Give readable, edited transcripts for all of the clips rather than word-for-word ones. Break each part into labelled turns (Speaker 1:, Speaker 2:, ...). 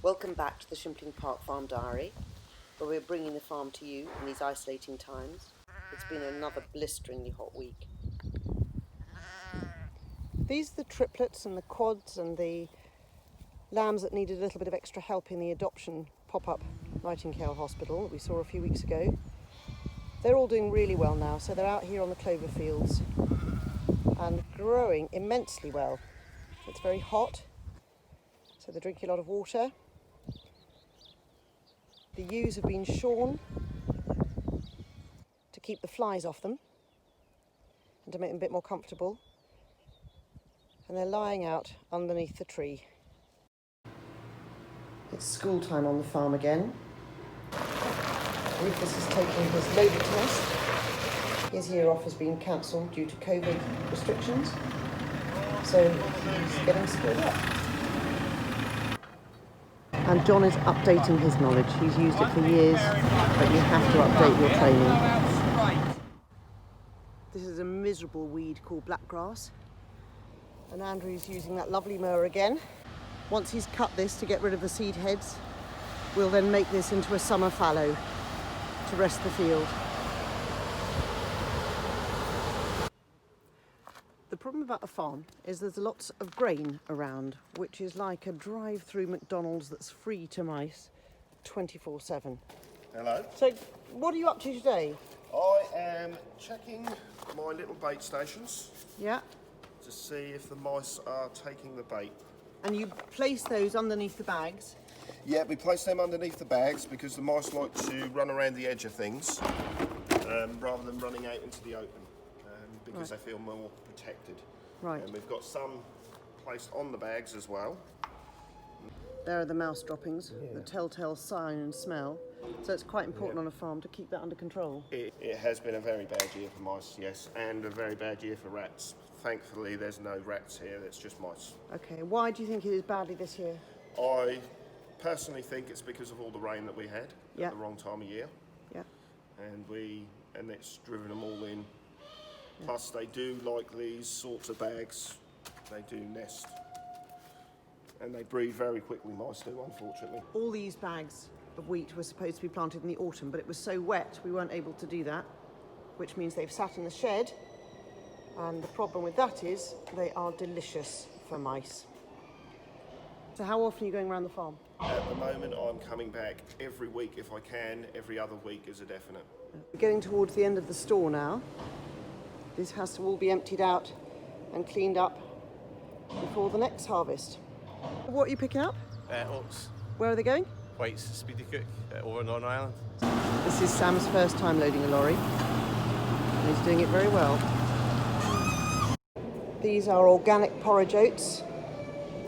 Speaker 1: Welcome back to the Shimpling Park Farm Diary, where we're bringing the farm to you in these isolating times. It's been another blisteringly hot week. These are the triplets and the quads and the lambs that needed a little bit of extra help in the adoption pop-up Nightingale Hospital that we saw a few weeks ago. They're all doing really well now, so they're out here on the clover fields and growing immensely well. It's very hot, so they're drinking a lot of water. The ewes have been shorn to keep the flies off them and to make them a bit more comfortable. And they're lying out underneath the tree. It's school time on the farm again. Rufus is taking his loader test. His year off has been cancelled due to COVID restrictions, so he's getting schooled up. And John is updating his knowledge. He's used it for years, but you have to update your training. This is a miserable weed called blackgrass, and Andrew's using that lovely mower again. Once he's cut this to get rid of the seed heads, we'll then make this into a summer fallow to rest the field. The problem about a farm is there's lots of grain around, which is like a drive-through McDonald's that's free to mice 24/7.
Speaker 2: Hello.
Speaker 1: So what are you up to today?
Speaker 2: I am checking my little bait stations
Speaker 1: Yeah.
Speaker 2: to see if the mice are taking the bait.
Speaker 1: And you place those underneath the bags.
Speaker 2: Yeah, we place them underneath the bags because the mice like to run around the edge of things rather than running out into the open because they feel more protected.
Speaker 1: Right.
Speaker 2: And we've got some placed on the bags as well.
Speaker 1: There are the mouse droppings, the telltale sign and smell. So it's quite important on a farm to keep that under control.
Speaker 2: It has been a very bad year for mice, yes, and a very bad year for rats. Thankfully, there's no rats here, it's just mice.
Speaker 1: Okay, why do you think it is badly this year?
Speaker 2: I personally think it's because of all the rain that we had
Speaker 1: Yeah.
Speaker 2: at the wrong time of year.
Speaker 1: Yeah.
Speaker 2: And it's driven them all in. Plus they do like these sorts of bags. They do nest. And they breed very quickly, mice do, unfortunately.
Speaker 1: All these bags of wheat were supposed to be planted in the autumn, but it was so wet we weren't able to do that, which means they've sat in the shed. And the problem with that is they are delicious for mice. So how often are you going around the farm?
Speaker 2: At the moment I'm coming back every week if I can. Every other week is a definite.
Speaker 1: We're getting towards the end of the store now. This has to all be emptied out and cleaned up before the next harvest. What are you picking up?
Speaker 3: Oats,
Speaker 1: Where are they going?
Speaker 3: White's Speedy Cook over Northern Ireland.
Speaker 1: This is Sam's first time loading a lorry, and he's doing it very well. These are organic porridge oats,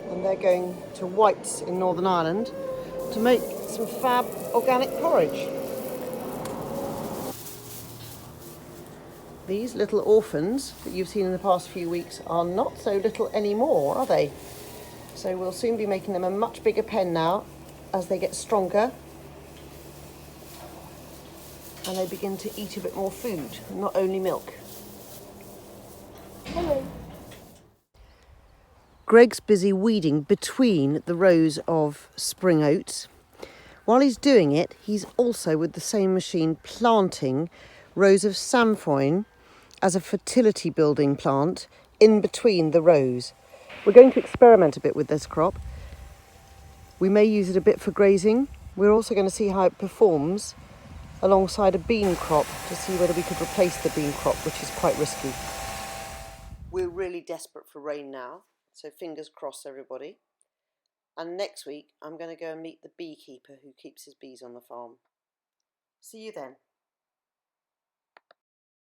Speaker 1: and they're going to White's in Northern Ireland to make some fab organic porridge. These little orphans that you've seen in the past few weeks are not so little anymore, are they? So we'll soon be making them a much bigger pen now as they get stronger and they begin to eat a bit more food, not only milk. Hello. Greg's busy weeding between the rows of spring oats. While he's doing it, he's also with the same machine planting rows of samphoin as a fertility building plant in between the rows. We're going to experiment a bit with this crop. We may use it a bit for grazing. We're also going to see how it performs alongside a bean crop to see whether we could replace the bean crop, which is quite risky. We're really desperate for rain now, so fingers crossed everybody. And next week I'm going to go and meet the beekeeper who keeps his bees on the farm. See you then.